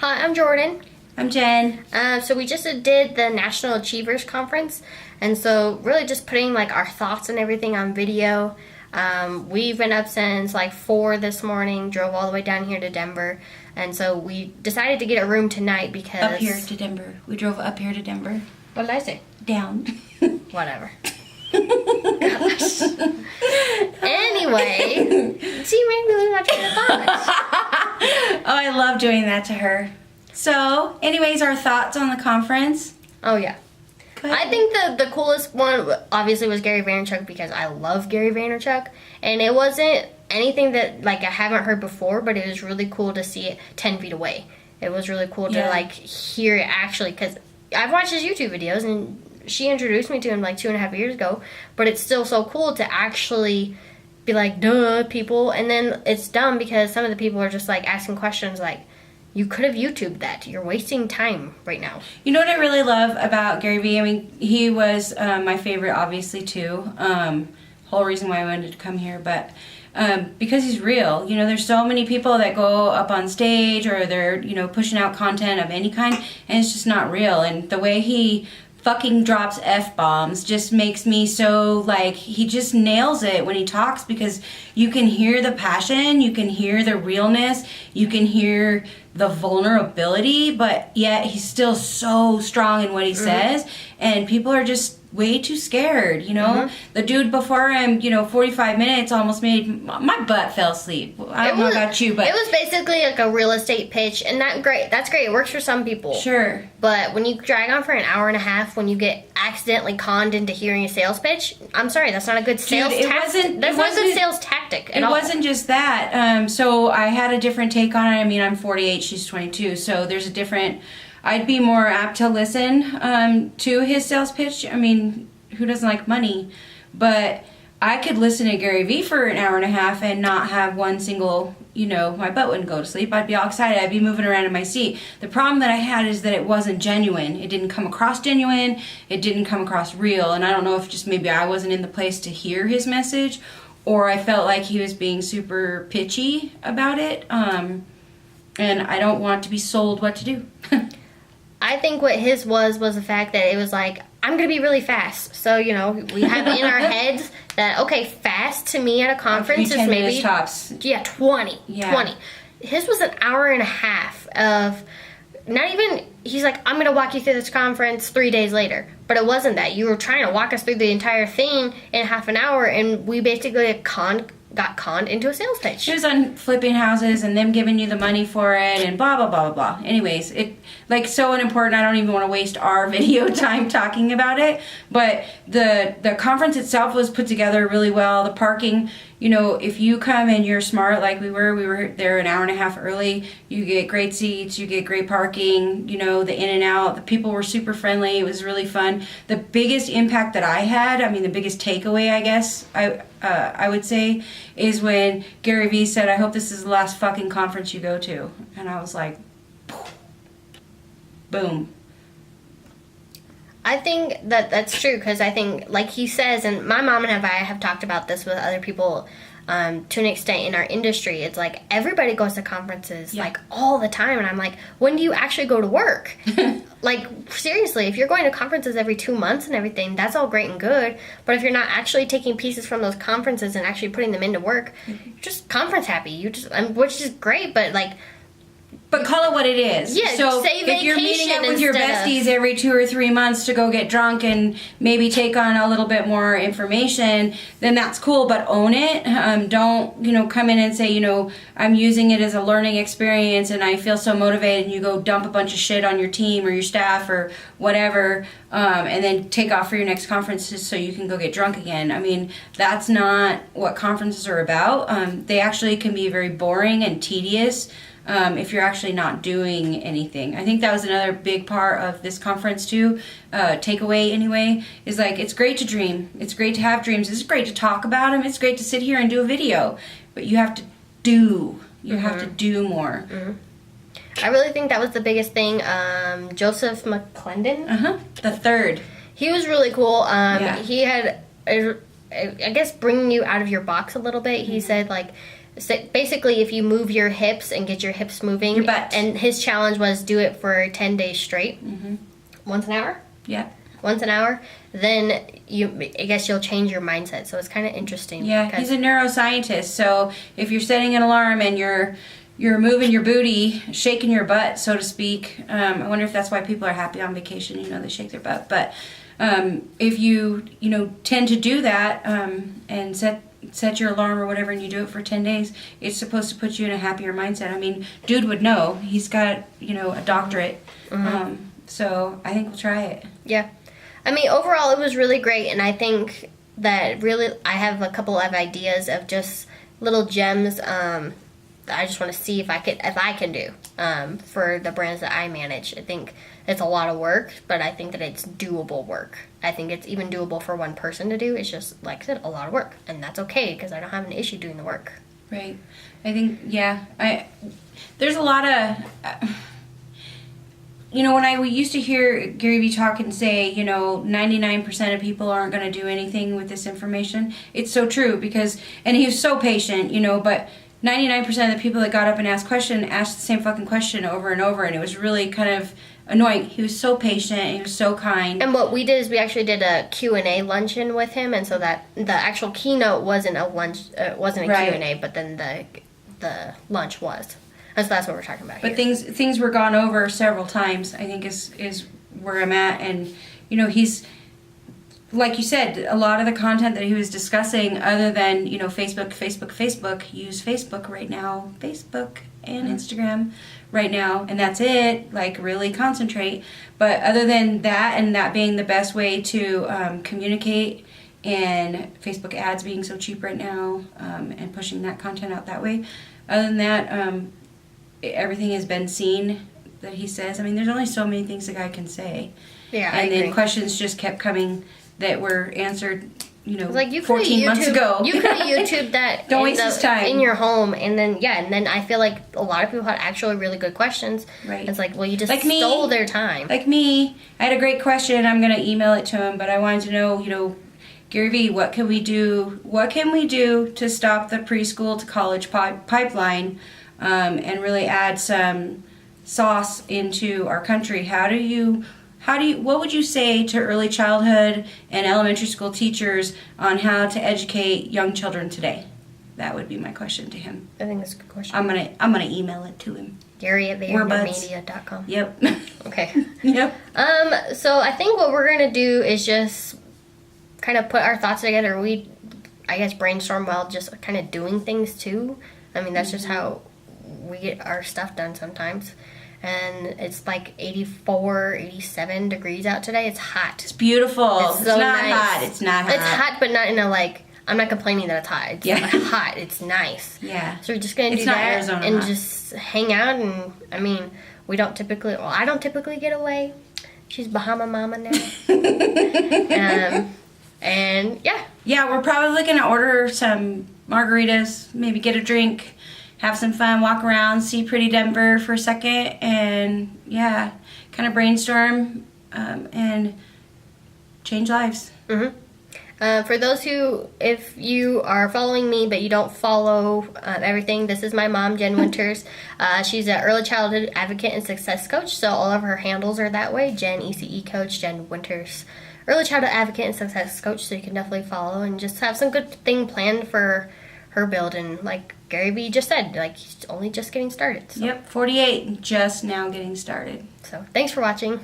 Hi, I'm Jordan. I'm Jen. So we just did the National Achievers Conference, and so really just putting like our thoughts and everything on video. We've been up since like 4 this morning, drove all the way down here to Denver, and so we decided to get a room tonight because... Up here to Denver. We drove up here to Denver. What did I say? Down. Whatever. Gosh. Anyway, see, you made me lose my train of thought. Oh, I love doing that to her. So, anyways, our thoughts on the conference. Oh, yeah. I think the coolest one, obviously, was Gary Vaynerchuk because I love Gary Vaynerchuk. And it wasn't anything that, like, I haven't heard before, but it was really cool to see it 10 feet away. It was really cool to, like, hear it actually, because I've watched his YouTube videos, and she introduced me to him, like, 2.5 years ago. But it's still so cool to actually be like, duh, people. And then it's dumb because some of the people are just, like, asking questions like, you could have YouTubed that. You're wasting time right now. You know what I really love about Gary Vee? I mean, he was my favorite, obviously, too. Whole reason why I wanted to come here. But because he's real. You know, there's so many people that go up on stage or they're, you know, pushing out content of any kind, and it's just not real. And the way he fucking drops F-bombs just makes me so, like, he just nails it when he talks, because you can hear the passion, you can hear the realness, you can hear the vulnerability, but yet he's still so strong in what he says, and people are just way too scared, you know? The dude before him, you know, 45 minutes almost made my butt fell asleep. I don't know about you, but it was basically like a real estate pitch, and that's great. It works for some people. Sure. But when you drag on for an hour and a half, when you get accidentally conned into hearing a sales pitch, I'm sorry, that's not a good sales tactic. That's not a good sales tactic at all. It wasn't just that. So I had a different take on it. I mean, I'm 48, she's 22, so there's a different... I'd be more apt to listen to his sales pitch. I mean, who doesn't like money? But I could listen to Gary Vee for an hour and a half and not have one single, you know, my butt wouldn't go to sleep. I'd be all excited. I'd be moving around in my seat. The problem that I had is that it wasn't genuine. It didn't come across genuine. It didn't come across real. And I don't know if just maybe I wasn't in the place to hear his message, or I felt like he was being super pitchy about it. And I don't want to be sold what to do. I think what his was the fact that it was like, I'm going to be really fast. So, you know, we have in our heads that, okay, fast to me at a conference is maybe... tops. Yeah, 20. Yeah. 20. His was an hour and a half of... Not even... He's like, I'm going to walk you through this conference 3 days later. But it wasn't that. You were trying to walk us through the entire thing in half an hour, and we basically got conned into a sales pitch. It was on flipping houses and them giving you the money for it and blah, blah, blah, blah, blah. Anyways, it, like, so unimportant. I don't even want to waste our video time talking about it. But the conference itself was put together really well. The parking, you know, if you come and you're smart like we were there an hour and a half early, you get great seats, you get great parking, you know, the in and out. The people were super friendly. It was really fun. The biggest impact that I had, I mean, the biggest takeaway, I guess, I would say, is when Gary Vee said, I hope this is the last fucking conference you go to. And I was like, boom. I think that's true, because I think, like he says, and my mom and I have talked about this with other people to an extent in our industry. It's like everybody goes to conferences like all the time, and I'm like, when do you actually go to work? Like, seriously, if you're going to conferences every 2 months and everything, that's all great and good, but if you're not actually taking pieces from those conferences and actually putting them into work, you're just conference happy. Which is great, but like... But call it what it is. Yeah, so say if you're meeting up with your besties of... every 2 or 3 months to go get drunk and maybe take on a little bit more information, then that's cool, but own it. Don't, you know, come in and say, you know, I'm using it as a learning experience and I feel so motivated, and you go dump a bunch of shit on your team or your staff or whatever, and then take off for your next conference just so you can go get drunk again. I mean, that's not what conferences are about. They actually can be very boring and tedious. If you're actually not doing anything. I think that was another big part of this conference too, takeaway anyway, is like, it's great to dream. It's great to have dreams. It's great to talk about them. It's great to sit here and do a video. But you have to do. You have to do more. I really think that was the biggest thing. Joseph McClendon? The third. He was really cool. He had, I guess, bringing you out of your box a little bit. He said, like, basically if you move your hips and get your hips moving, Your butt. and his challenge was do it for 10 days straight, once an hour. Yeah. Once an hour, then I guess you'll change your mindset. So it's kind of interesting. Yeah, he's a neuroscientist. So if you're setting an alarm and you're moving your booty, shaking your butt, so to speak. I wonder if that's why people are happy on vacation. You know, they shake their butt. But if you tend to do that and set your alarm or whatever, and you do it for 10 days, it's supposed to put you in a happier mindset. I mean, dude would know. He's got a doctorate. So I think we'll try it. Yeah. I mean, overall, it was really great, and I think that really I have a couple of ideas of just little gems that I just want to see if I can do for the brands that I manage. I think it's a lot of work, but I think that it's doable work. I think it's even doable for one person to do. It's just, like I said, a lot of work, and that's okay because I don't have an issue doing the work. Right. I think, there's a lot of... when we used to hear Gary Vee talk and say, 99% of people aren't going to do anything with this information, it's so true and he was so patient, but 99% of the people that got up and asked the same fucking question over and over, and it was really kind of annoying. He was so patient, and he was so kind. And what we did is we actually did a Q&A luncheon with him, and so that the actual keynote wasn't a Q&A, but then the lunch was. And so that's what we're talking about But here. things were gone over several times, I think is where I'm at. And, he's, like you said, a lot of the content that he was discussing, other than, Facebook, use Facebook right now, Facebook and Instagram right now, and that's it, like really concentrate. But other than that, and that being the best way to communicate, and Facebook ads being so cheap right now, and pushing that content out that way, other than that, everything has been seen that he says. I mean, there's only so many things a guy can say. Yeah, I agree. Then questions just kept coming that were answered, like you 14 months ago. You could have YouTubed that Don't waste his time. in your home, and then I feel like a lot of people had actually really good questions. Right. It's like, well, you just like stole their time. Like me, I had a great question. I'm going to email it to him, but I wanted to know, Gary Vee, what can we do? What can we do to stop the preschool to college pipeline? And really add some sauce into our country. What would you say to early childhood and elementary school teachers on how to educate young children today? That would be my question to him. I think that's a good question. I'm gonna email it to him. Gary@vaynermedia.com. Yep. Okay. Yep. So I think what we're gonna do is just kind of put our thoughts together. I guess brainstorm while just kind of doing things too. I mean, that's just how we get our stuff done sometimes. And it's like 84, 87 degrees out today. It's hot. It's beautiful. It's so not nice. hot. It's not hot. It's hot, but not in a I'm not complaining that it's hot. It's hot. It's nice. Yeah. So we're just going to do that Arizona and hot. Just hang out. And, I mean, I don't typically get away. She's Bahama Mama now. And, yeah. Yeah, we're probably going to order some margaritas, maybe get a drink, have some fun, walk around, see pretty Denver for a second, and kind of brainstorm and change lives. For those if you are following me but you don't follow everything, this is my mom, Jen Winters. She's an early childhood advocate and success coach, so all of her handles are that way. Jen ECE Coach, Jen Winters, early childhood advocate and success coach, so you can definitely follow and just have some good thing planned for her build. And like Gary Vee just said, he's only just getting started. So. Yep, 48, just now getting started. So thanks for watching.